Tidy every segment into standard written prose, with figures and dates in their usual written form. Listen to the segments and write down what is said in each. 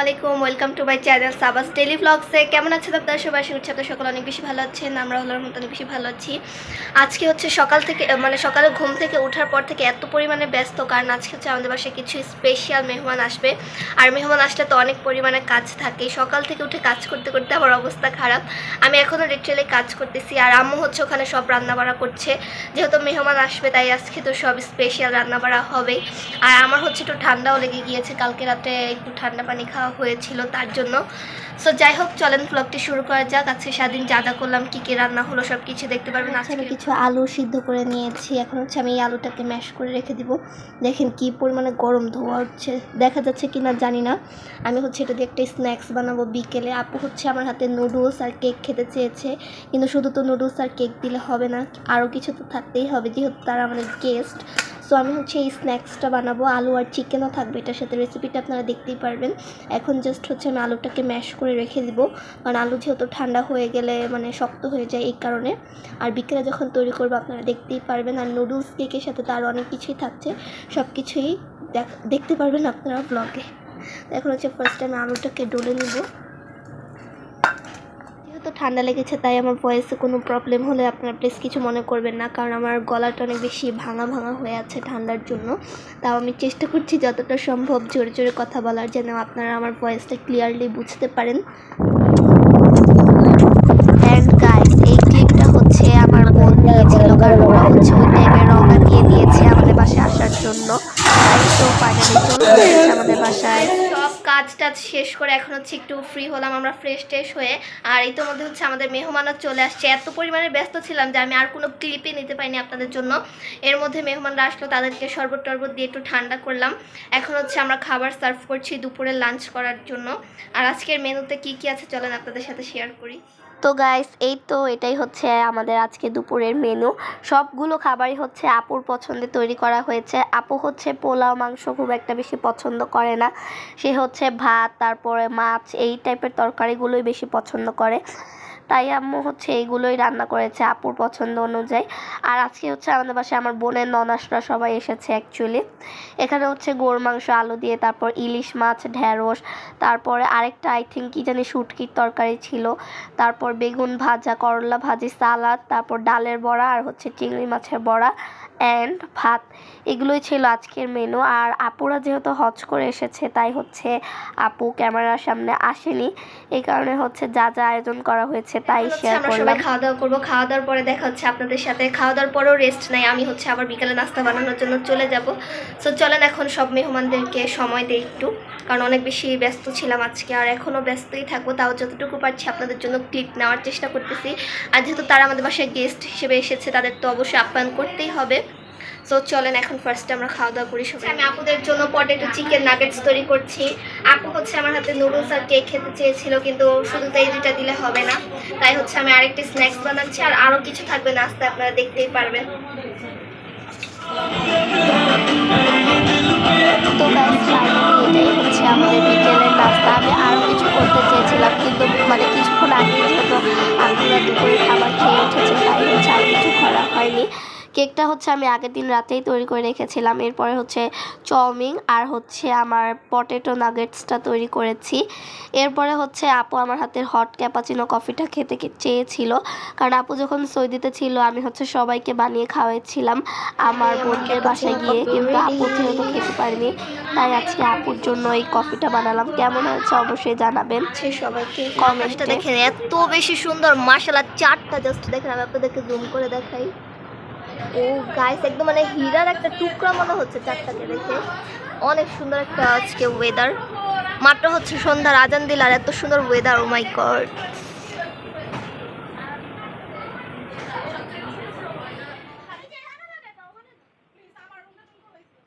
আলাইকুম, welcome to my channel সাবাস daily ব্লগসে। কেমন আছেন আপনারা সবাই? আশা করছি আপনারা সকলে অনেক বেশি ভালো আছেন। আমরা হলার মতো অনেক বেশি ভালো আছি। আজকে হচ্ছে সকাল থেকে সকালে ঘুম থেকে ওঠার পর থেকে এত পরিমাণে ব্যস্ত, কারণ আজকে হচ্ছে আমাদের বাসায় কিছু স্পেশাল মেহমান আসবে। আর মেহমান আসলে তো অনেক পরিমাণে কাজ থাকে। সকাল থেকে উঠে কাজ করতে করতে আমার অবস্থা খারাপ। আমি এখনও লিটারালি কাজ করতেছি, আর আম্মু হচ্ছে ওখানে সব রান্নাবাড়া করছে। যেহেতু মেহমান আসবে তাই আজকে তো সব স্পেশাল রান্নাবাড়া হবেই। আর আমার হচ্ছে একটু ঠান্ডাও লেগে গিয়েছে, কালকে রাতে একটু ঠান্ডা পানি খাওয়া হয়েছিল তার জন্য। সো যাই হোক, চলেন ব্লগটি শুরু করা যাক। আজকে সারাদিন যা যা করলাম, কী কী রান্না হলো সব কিছু দেখতে পারবেন। আজকে আমি কিছু আলু সিদ্ধ করে নিয়েছি, এখন হচ্ছে আমি এই আলুটাকে ম্যাশ করে রেখে দিব। দেখেন কি পরিমাণে গরম ধোয়া হচ্ছে, দেখা যাচ্ছে কি না জানি না। আমি হচ্ছে এটা দিয়ে একটা স্ন্যাক্স বানাবো বিকেলে। আপু হচ্ছে আমার হাতে নুডলস আর কেক খেতে চেয়েছে, কিন্তু শুধু তো নুডলস আর কেক দিলে হবে না, আরও কিছু তো থাকতেই হবে, যেহেতু তারা আমাদের গেস্ট। সো আমি হচ্ছে এই স্ন্যাক্সটা বানাবো, আলু আর চিকেনও থাকবে এটার সাথে। রেসিপিটা আপনারা দেখতেই পারবেন। এখন জাস্ট হচ্ছে আমি আলুটাকে ম্যাশ করে রেখে দিব, কারণ আলু যেহেতু ঠান্ডা হয়ে গেলে শক্ত হয়ে যায় এই কারণে। আর বিকেলে যখন তৈরি করবো আপনারা দেখতেই পারবেন। আর নুডলস কেকের সাথে তো আরও অনেক কিছুই থাকছে, সব কিছুই দেখতে পারবেন আপনারা ব্লগে। এখন হচ্ছে ফার্স্ট আমি আলুটাকে ডলে নিব। তো ঠান্ডা লেগেছে তাই আমার ভয়েসে কোনো প্রবলেম হলে আপনারা প্লিজ কিছু মনে করবেন না, কারণ আমার গলাটা অনেক বেশি ভাঙা ভাঙা হয়ে আছে ঠান্ডার জন্য। তাও আমি চেষ্টা করছি যতটা সম্ভব জোরে জোরে কথা বলার, যেন আপনারা আমার ভয়েসটা ক্লিয়ারলি বুঝতে পারেন। অ্যান্ড গাইস, এই ক্লিপটা হচ্ছে আমার বোন দিয়েছিল, কারণ ওরা হচ্ছে ওই টাইপের রঙা দিয়ে দিয়েছে আমাদের বাসায় আসার জন্য। তো ফাইনালি চলে এসেছে আমাদের বাসায়। সব কাজ টাজ শেষ করে এখন হচ্ছে একটু ফ্রি হলাম আমরা, ফ্রেশ ট্রেশ হয়ে। আর ইতিমধ্যে হচ্ছে আমাদের মেহমানও চলে আসছে। এত পরিমাণে ব্যস্ত ছিলাম যে আমি আর কোনো ক্লিপই নিতে পারিনি আপনাদের জন্য। এর মধ্যে মেহমানরা আসলো, তাদেরকে শরবত টরবত দিয়ে একটু ঠান্ডা করলাম। এখন হচ্ছে আমরা খাবার সার্ভ করছি দুপুরে লাঞ্চ করার জন্য। আর আজকের মেনুতে কি কি আছে চলেন আপনাদের সাথে শেয়ার করি। তো গাইস, এটাই হচ্ছে আমাদের আজকে দুপুরের মেনু। সবগুলো খাবারই হচ্ছে আপুর পছন্দে তৈরি করা হয়েছে। আপু হচ্ছে পোলাও মাংস খুব একটা বেশি পছন্দ করে না, সে হচ্ছে ভাত তারপরে মাছ এই টাইপের তরকারিগুলোই বেশি পছন্দ করে। তাই আম্মু হচ্ছে এইগুলোই রান্না করেছে আপুর পছন্দ অনুযায়ী। আর আজকে হচ্ছে আমাদের বাসায় আমার বোনের ননাসরা সবাই এসেছে অ্যাকচুয়ালি। এখানে হচ্ছে গরুর মাংস আলু দিয়ে, তারপর ইলিশ মাছ, ঢ্যাঁড়স, তারপরে আরেকটা আই থিঙ্ক কি জানি শুটকির তরকারি ছিল, তারপর বেগুন ভাজা, করলা ভাজি, সালাদ, তারপর ডালের বড়া আর হচ্ছে চিংড়ি মাছের বড়া অ্যান্ড ভাত। এগুলোই ছিল আজকের মেনু। আর আপুরা যেহেতু হজ করে এসেছে তাই হচ্ছে আপু ক্যামেরার সামনে আসেনি, এই কারণে হচ্ছে যা যা আয়োজন করা হয়েছে তাই শেয়ার করলাম। আমরা খাওয়া দাওয়া করবো, খাওয়া দাওয়ার পরে দেখা হচ্ছে আপনাদের সাথে। খাওয়া দাওয়ার পরেও রেস্ট নাই, আমি হচ্ছে আবার বিকালে নাস্তা বানানোর জন্য চলে যাব। সো চলেন এখন সব মেহমানদেরকে সময় দেই একটু, কারণ অনেক বেশি ব্যস্ত ছিলাম আজকে, আর এখনও ব্যস্তই থাকবো। তাও যতটুকু পারছি আপনাদের জন্য ক্লিপ নেওয়ার চেষ্টা করতেছি। আর যেহেতু তারা আমাদের বাসায় গেস্ট হিসেবে এসেছে, তাদের তো অবশ্যই আপ্যায়ন করতেই হবে। সো চলেন এখন ফার্স্টে আমরা খাওয়া দাওয়া করি সবাই। আমি আপুদের জন্য পটেটো চিকেন নাগেটস তৈরি করছি। আপু হচ্ছে আমার হাতে নুডলস আর কেক খেতে চেয়েছিল, কিন্তু শুধু তো এই দুইটা দিলে হবে না, তাই হচ্ছে আমি আরেকটি স্ন্যাক্স বানাচ্ছি। আর আরও কিছু থাকবে নাস্তা, আপনারা দেখতেই পারবেন। তো গাইস, ফাইনালি এটাই হচ্ছে আমাদের বিকেলের নাস্তা। আমি আরও কিছু করতে চেয়েছিলাম, কিন্তু কিছুক্ষণ আগে যেহেতু আপনারা দুপুরে খাবার খেয়ে উঠেছে তাই হচ্ছে আর কিছু করা হয়নি। কেকটা হচ্ছে আমি আগের দিন রাতেই তৈরি করে রেখেছিলাম। এরপরে হচ্ছে চাউমিন আর হচ্ছে আমার পটেটো নাগেটসটা তৈরি করেছি। এরপরে হচ্ছে আপু আমার হাতের হট ক্যাপাচিনো কফিটা খেতে চেয়েছিল, কারণ আপু যখন সৌদিতে ছিল আমি হচ্ছে সবাইকে বানিয়ে খাওয়াইছিলাম আমার বোনদের বাসায় গিয়ে, কিন্তু আপু যেহেতু খেতে পারিনি তাই আজকে আপুর জন্য এই কফিটা বানালাম। কেমন হয়েছে অবশ্যই জানাবেন সবাইকে কমেন্টে। দেখেন এত বেশি সুন্দর, মাশাআল্লাহ। চারটা জাস্ট দেখেন, আমি আপনাদেরকে জুম করে দেখাই। ও গাইস, একদম হীরার একটা টুকরা মনে হচ্ছে চারটাকে দেখে। অনেক সুন্দর একটা আজকে ওয়েদার, মাত্র হচ্ছে সন্ধ্যার আজান দিল আর এত সুন্দর ওয়েদার, ও মাই গড।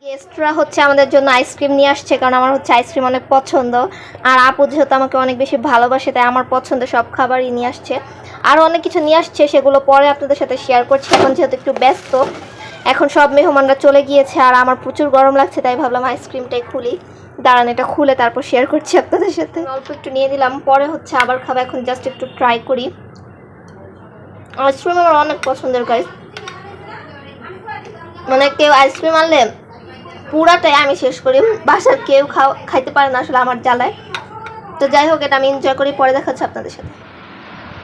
গেস্টরা হচ্ছে আমাদের জন্য আইসক্রিম নিয়ে আসছে, কারণ আমার হচ্ছে আইসক্রিম অনেক পছন্দ। আর আপু যেহেতু আমাকে অনেক বেশি ভালোবাসে তাই আমার পছন্দের সব খাবারই নিয়ে আসছে। আরও অনেক কিছু নিয়ে আসছে, সেগুলো পরে আপনাদের সাথে শেয়ার করছি। এখন যেহেতু একটু ব্যস্ত, এখন সব মেহমানরা চলে গিয়েছে আর আমার প্রচুর গরম লাগছে, তাই ভাবলাম আইসক্রিমটাই খুলি। দাঁড়ান, এটা খুলে তারপর শেয়ার করছি আপনাদের সাথে। অল্প একটু নিয়ে দিলাম, পরে হচ্ছে আবার খাবো। এখন জাস্ট একটু ট্রাই করি। আইসক্রিম আমার অনেক পছন্দের গাইস, কেউ আইসক্রিম আনলে পুরাটাই আমি শেষ করি, বাসার কেউ খাইতে পারে না আসলে আমার জ্বালায়। তো যাই হোক, এটা আমি এনজয় করি, পরে দেখাচ্ছি আপনাদের সাথে।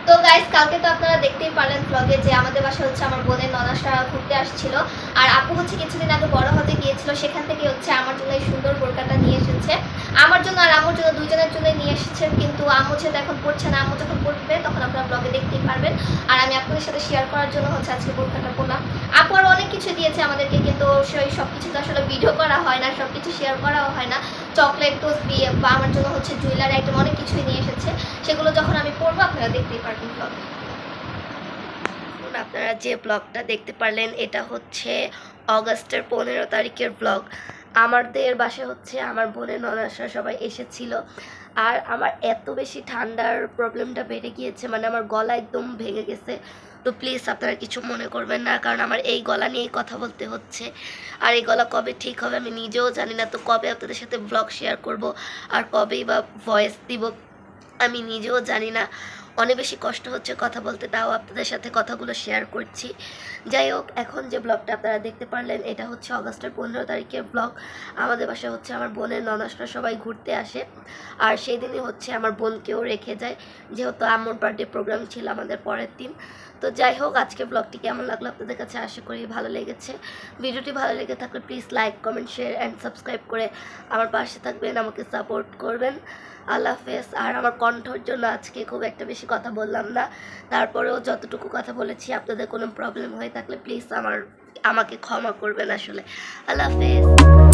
তো গাইস, কালকে তো আপনারা দেখতেই পারলেন ব্লগে যে আমাদের বাসা হচ্ছে আমার বোনের ননাসরা ঘুরতে আসছিল, আর আপু হচ্ছে কিছুদিন আগে বড় হতে গিয়েছিল, সেখান থেকে হচ্ছে আমার জন্য এই সুন্দর বোরকাটা নিয়ে এসেছে। আমার জন্য আর আম্মুর জন্য, দুইজনের জন্য নিয়ে এসেছেন, কিন্তু আম্মু যেহেতু এখন পড়ছে না, আম্মু যখন পড়বে তখন আপনারা ব্লগে দেখতেই পারবেন। আর আমি আপনাদের সাথে শেয়ার করার জন্য হচ্ছে আজকে বোরকাটা পরলাম। আপু আরও অনেক কিছু দিয়েছে আমাদেরকে, কিন্তু সেই সব কিছু তো আসলে ভিডিও করা হয় না, সব কিছু শেয়ার করাও হয় না। চকলেট, টোস্ট দিয়ে বা আমার জন্য হচ্ছে জুয়েলারি আইটেম অনেক কিছুই নিয়ে এসেছে, সেগুলো যখন আমি পরবো আপনারা দেখতেই পারবেন ব্লগে। আপনারা যে ব্লগটা দেখতে পারলেন এটা হচ্ছে অগাস্টের 15 তারিখের ব্লগ। আমাদের বাসায় হচ্ছে আমার বোনের ননাসরা সবাই এসেছিল, আর আমার এত বেশি ঠান্ডার প্রবলেমটা বেড়ে গিয়েছে, মানে আমার গলা একদম ভেঙে গেছে। তো প্লিজ আপনারা কিছু মনে করবেন না, কারণ আমার এই গলা নিয়েই কথা বলতে হচ্ছে, আর এই গলা কবে ঠিক হবে আমি নিজেও জানি না। তো কবে আপনাদের সাথে ব্লগ শেয়ার করব আর কবেই বা ভয়েস দিব আমি নিজেও জানি না। অনেক বেশি কষ্ট হচ্ছে কথা বলতে, তাও আপনাদের সাথে কথাগুলো শেয়ার করছি। যাই হোক, এখন যে ব্লগটা আপনারা দেখতে পারলেন এটা হচ্ছে অগাস্টের 15 তারিখের ব্লগ। আমাদের বাসায় হচ্ছে আমার বোনের ননাসরা সবাই ঘুরতে আসে, আর সেই দিনই হচ্ছে আমার বোনকেও রেখে যায়, যেহেতু আম্মুর বার্থডে প্রোগ্রাম ছিল আমাদের পরের দিন। তো যাই হোক, আজকে ব্লগটি কেমন লাগলো আপনাদের কাছে, আশা করি ভালো লেগেছে। ভিডিওটি ভালো লেগে থাকলে please like, comment, share and subscribe করে আমার পাশে থাকবেন, আমাকে সাপোর্ট করবেন। আল্লাহ হাফেজ। আর আমার কণ্ঠর জন্য আজকে খুব একটা বেশি কথা বললাম না, তারপরেও যতটুকু কথা বলেছি আপনাদের কোনো প্রবলেম হয়ে থাকলে প্লিজ আমাকে ক্ষমা করবেন আসলে। আল্লাহ হাফেজ।